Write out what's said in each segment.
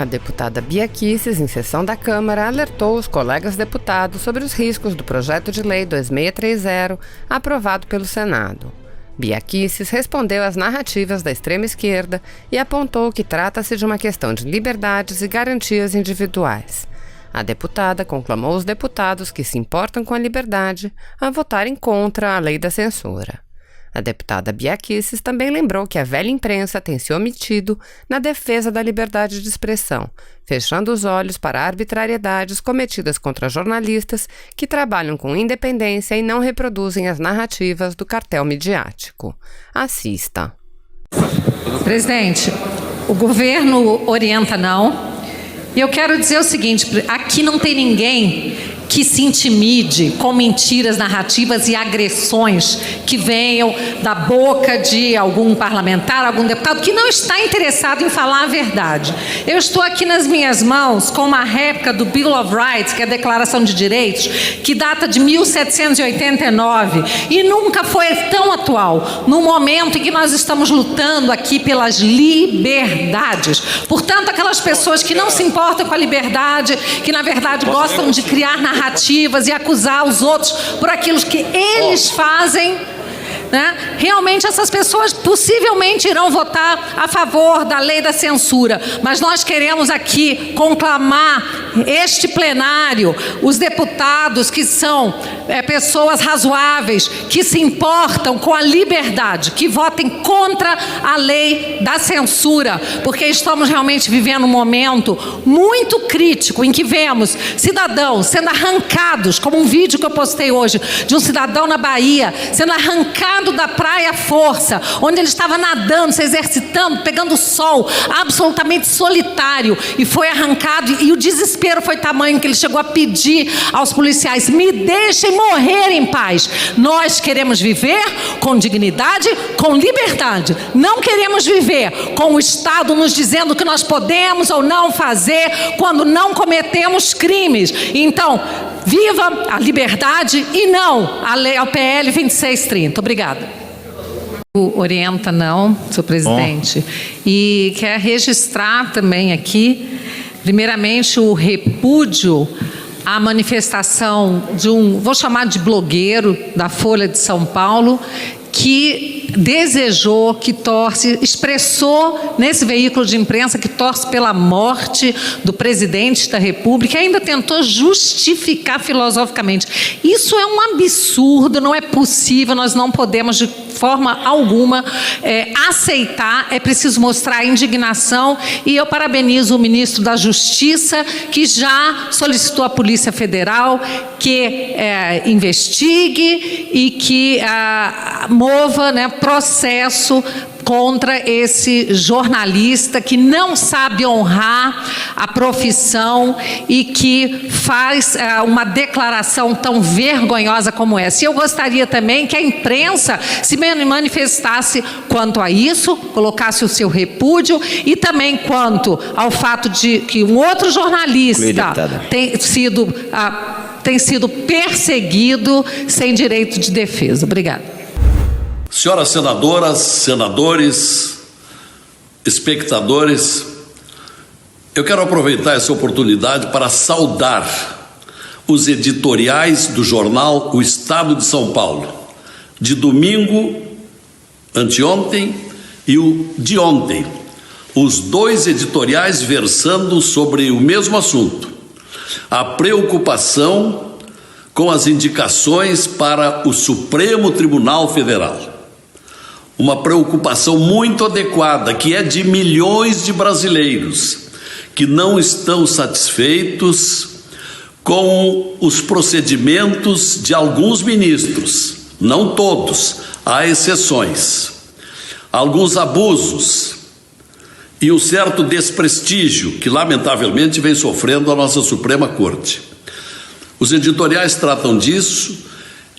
A deputada Bia Kicis, em sessão da Câmara, alertou os colegas deputados sobre os riscos do projeto de lei 2630, aprovado pelo Senado. Bia Kicis respondeu às narrativas da extrema-esquerda e apontou que trata-se de uma questão de liberdades e garantias individuais. A deputada conclamou os deputados que se importam com a liberdade a votarem contra a lei da censura. A deputada Bia Kicis também lembrou que a velha imprensa tem se omitido na defesa da liberdade de expressão, fechando os olhos para arbitrariedades cometidas contra jornalistas que trabalham com independência e não reproduzem as narrativas do cartel midiático. Assista. Presidente, o governo orienta não. E eu quero dizer o seguinte, aqui não tem ninguém que se intimide com mentiras narrativas e agressões que venham da boca de algum parlamentar, algum deputado que não está interessado em falar a verdade. Eu estou aqui nas minhas mãos com uma réplica do Bill of Rights, que é a Declaração de Direitos, que data de 1789 e nunca foi tão atual, no momento em que nós estamos lutando aqui pelas liberdades. Portanto, aquelas pessoas que não se importam com a liberdade, que na verdade gostam de criar narrativas e acusar os outros por aquilo que eles fazem, né? Realmente essas pessoas possivelmente irão votar a favor da lei da censura, mas nós queremos aqui conclamar este plenário, os deputados que são pessoas razoáveis, que se importam com a liberdade, que votem contra a lei da censura, porque estamos realmente vivendo um momento muito crítico em que vemos cidadãos sendo arrancados, como um vídeo que eu postei hoje, de um cidadão na Bahia, sendo arrancado da praia à força, onde ele estava nadando, se exercitando, pegando sol, absolutamente solitário, e foi arrancado, e o desespero foi tamanho que ele chegou a pedir aos policiais: me deixem morrer em paz. Nós queremos viver com dignidade, com liberdade. Não queremos viver com o Estado nos dizendo que nós podemos ou não fazer quando não cometemos crimes. Então, viva a liberdade e não a lei, ao PL 2630. Obrigada. Orienta não, senhor presidente. E quer registrar também aqui, primeiramente, o repúdio à manifestação de vou chamar de blogueiro da Folha de São Paulo, que desejou, que torce, expressou nesse veículo de imprensa que torce pela morte do presidente da República, e ainda tentou justificar filosoficamente. Isso é um absurdo, não é possível, nós não podemos de forma alguma aceitar, é preciso mostrar a indignação, e eu parabenizo o ministro da Justiça, que já solicitou à Polícia Federal que investigue e que mova, né, processo contra esse jornalista que não sabe honrar a profissão e que faz uma declaração tão vergonhosa como essa. E eu gostaria também que a imprensa se manifestasse quanto a isso, colocasse o seu repúdio, e também quanto ao fato de que um outro jornalista tem sido perseguido sem direito de defesa. Obrigada. Senhoras senadoras, senadores, espectadores, eu quero aproveitar essa oportunidade para saudar os editoriais do jornal O Estado de São Paulo, de domingo, anteontem, e o de ontem. Os dois editoriais versando sobre o mesmo assunto: a preocupação com as indicações para o Supremo Tribunal Federal. Uma preocupação muito adequada, que é de milhões de brasileiros que não estão satisfeitos com os procedimentos de alguns ministros, não todos, há exceções, alguns abusos e um certo desprestígio que lamentavelmente vem sofrendo a nossa Suprema Corte. Os editoriais tratam disso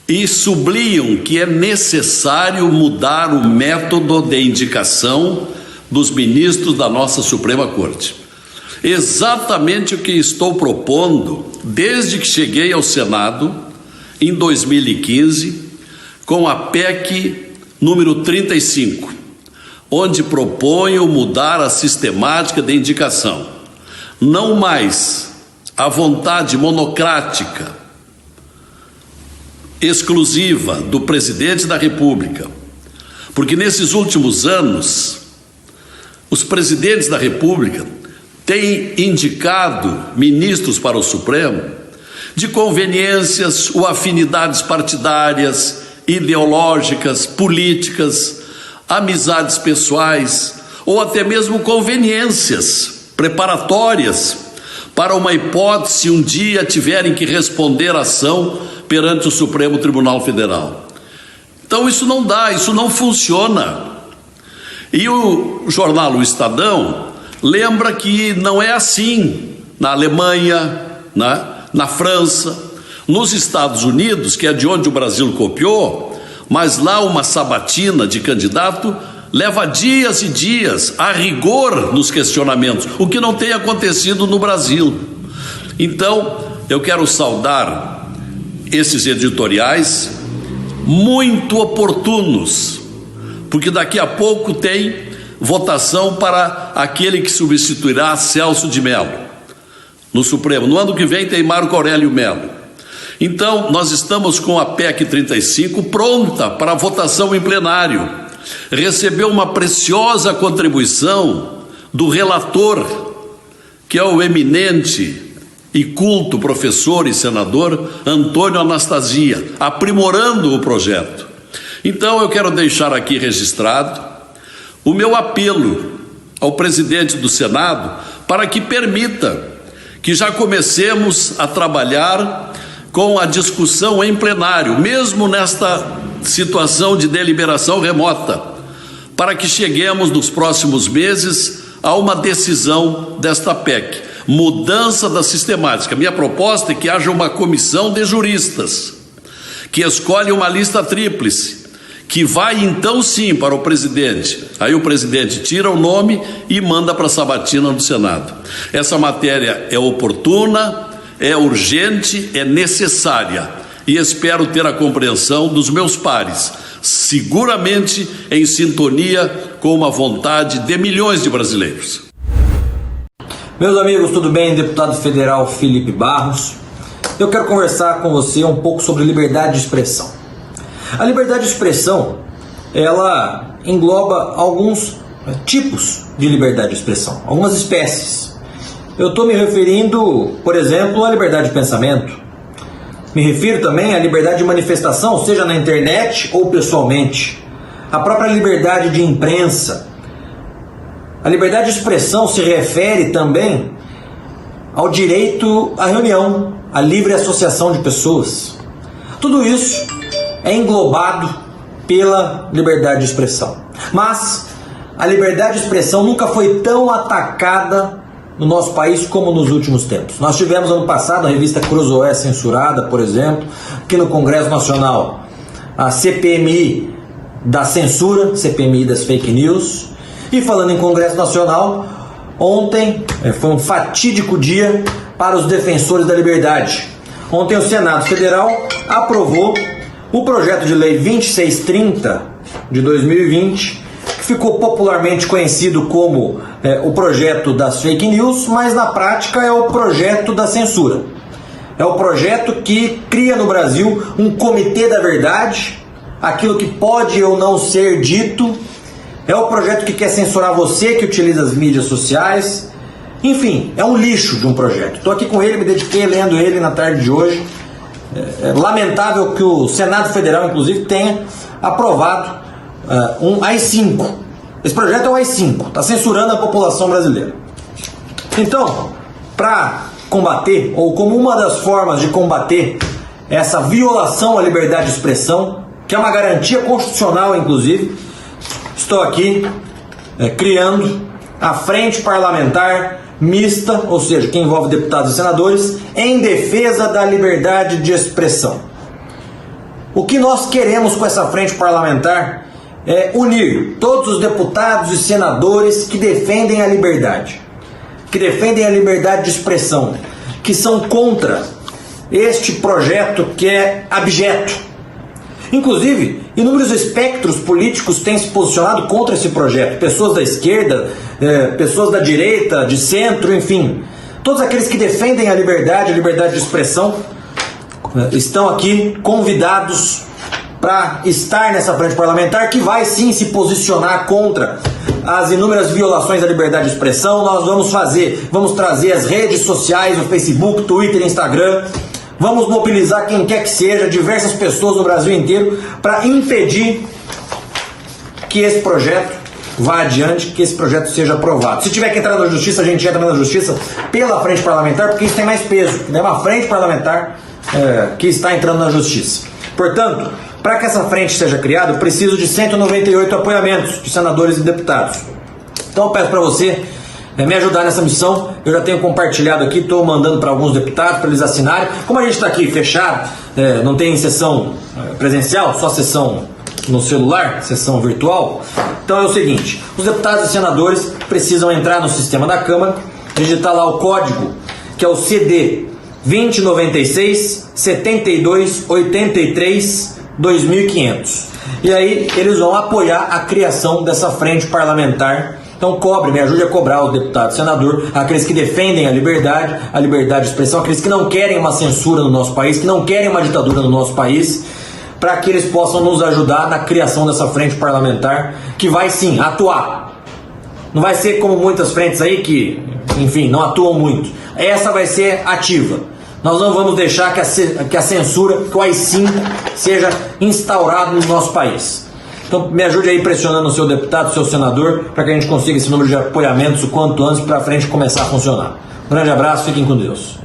e sublinham que é necessário mudar o método de indicação dos ministros da nossa Suprema Corte. Exatamente o que estou propondo desde que cheguei ao Senado em 2015, com a PEC número 35, onde proponho mudar a sistemática de indicação, não mais a vontade monocrática, exclusiva do presidente da República, porque nesses últimos anos, os presidentes da República têm indicado ministros para o Supremo de conveniências ou afinidades partidárias, ideológicas, políticas, amizades pessoais ou até mesmo conveniências preparatórias para uma hipótese se um dia tiverem que responder ação perante o Supremo Tribunal Federal. Então isso não dá, isso não funciona. E o jornal O Estadão lembra que não é assim na Alemanha, na França, nos Estados Unidos, que é de onde o Brasil copiou, mas lá uma sabatina de candidato leva dias e dias a rigor nos questionamentos, o que não tem acontecido no Brasil. Então, eu quero saudar esses editoriais muito oportunos, porque daqui a pouco tem votação para aquele que substituirá Celso de Mello no Supremo. No ano que vem tem Marco Aurélio Mello. Então, nós estamos com a PEC 35 pronta para votação em plenário. Recebeu uma preciosa contribuição do relator, que é o eminente e culto professor e senador Antônio Anastasia, aprimorando o projeto. Então, eu quero deixar aqui registrado o meu apelo ao presidente do Senado para que permita que já comecemos a trabalhar com a discussão em plenário, mesmo nesta situação de deliberação remota, para que cheguemos nos próximos meses a uma decisão desta PEC, mudança da sistemática. Minha proposta é que haja uma comissão de juristas, que escolhe uma lista tríplice, que vai então sim para o presidente. Aí o presidente tira o nome e manda para a sabatina do Senado. Essa matéria é oportuna, é urgente, é necessária e espero ter a compreensão dos meus pares, seguramente em sintonia com uma vontade de milhões de brasileiros. Meus amigos, tudo bem? Deputado federal Felipe Barros. Eu quero conversar com você um pouco sobre liberdade de expressão. A liberdade de expressão, ela engloba alguns tipos de liberdade de expressão, algumas espécies. Eu estou me referindo, por exemplo, à liberdade de pensamento. Me refiro também à liberdade de manifestação, seja na internet ou pessoalmente. A própria liberdade de imprensa. A liberdade de expressão se refere também ao direito à reunião, à livre associação de pessoas. Tudo isso é englobado pela liberdade de expressão. Mas a liberdade de expressão nunca foi tão atacada no nosso país como nos últimos tempos. Nós tivemos ano passado a revista Cruzoé censurada, por exemplo, aqui no Congresso Nacional, a CPMI da censura, CPMI das fake news. E falando em Congresso Nacional, ontem foi um fatídico dia para os defensores da liberdade. Ontem o Senado Federal aprovou o projeto de lei 2630 de 2020, que ficou popularmente conhecido como o projeto das fake news, mas na prática é o projeto da censura. É o projeto que cria no Brasil um comitê da verdade, aquilo que pode ou não ser dito. É o projeto que quer censurar você que utiliza as mídias sociais. Enfim, é um lixo de um projeto. Estou aqui com ele, me dediquei lendo ele na tarde de hoje. É lamentável que o Senado Federal, inclusive, tenha aprovado um AI-5. Esse projeto é um AI-5, está censurando a população brasileira. Então, para combater, ou como uma das formas de combater essa violação à liberdade de expressão, que é uma garantia constitucional, inclusive, estou aqui criando a Frente Parlamentar Mista, ou seja, que envolve deputados e senadores, em defesa da liberdade de expressão. O que nós queremos com essa frente parlamentar é unir todos os deputados e senadores que defendem a liberdade, que defendem a liberdade de expressão, que são contra este projeto que é abjeto. Inclusive, inúmeros espectros políticos têm se posicionado contra esse projeto. Pessoas da esquerda, pessoas da direita, de centro, enfim. Todos aqueles que defendem a liberdade de expressão, estão aqui convidados para estar nessa frente parlamentar que vai sim se posicionar contra as inúmeras violações da liberdade de expressão. Nós vamos trazer as redes sociais, o Facebook, Twitter, Instagram, vamos mobilizar quem quer que seja, diversas pessoas no Brasil inteiro, para impedir que esse projeto vá adiante, que esse projeto seja aprovado. Se tiver que entrar na justiça, a gente entra na justiça pela frente parlamentar, porque isso tem mais peso, é uma frente parlamentar que está entrando na justiça. Portanto, para que essa frente seja criada, eu preciso de 198 apoiamentos de senadores e deputados. Então eu peço para você me ajudar nessa missão. Eu já tenho compartilhado aqui, estou mandando para alguns deputados para eles assinarem. Como a gente está aqui fechado, não tem sessão presencial, só sessão no celular, sessão virtual. Então é o seguinte, os deputados e senadores precisam entrar no sistema da Câmara, digitar lá o código, que é o CD 2096 72 83 2500. E aí eles vão apoiar a criação dessa frente parlamentar. Então me ajude a cobrar o deputado e senador, aqueles que defendem a liberdade de expressão, aqueles que não querem uma censura no nosso país, que não querem uma ditadura no nosso país, para que eles possam nos ajudar na criação dessa frente parlamentar, que vai sim atuar. Não vai ser como muitas frentes aí que, enfim, não atuam muito. Essa vai ser ativa. Nós não vamos deixar que a censura, que o AI-5 seja instaurado no nosso país. Então me ajude aí pressionando o seu deputado, o seu senador, para que a gente consiga esse número de apoiamentos o quanto antes para a frente começar a funcionar. Um grande abraço, fiquem com Deus.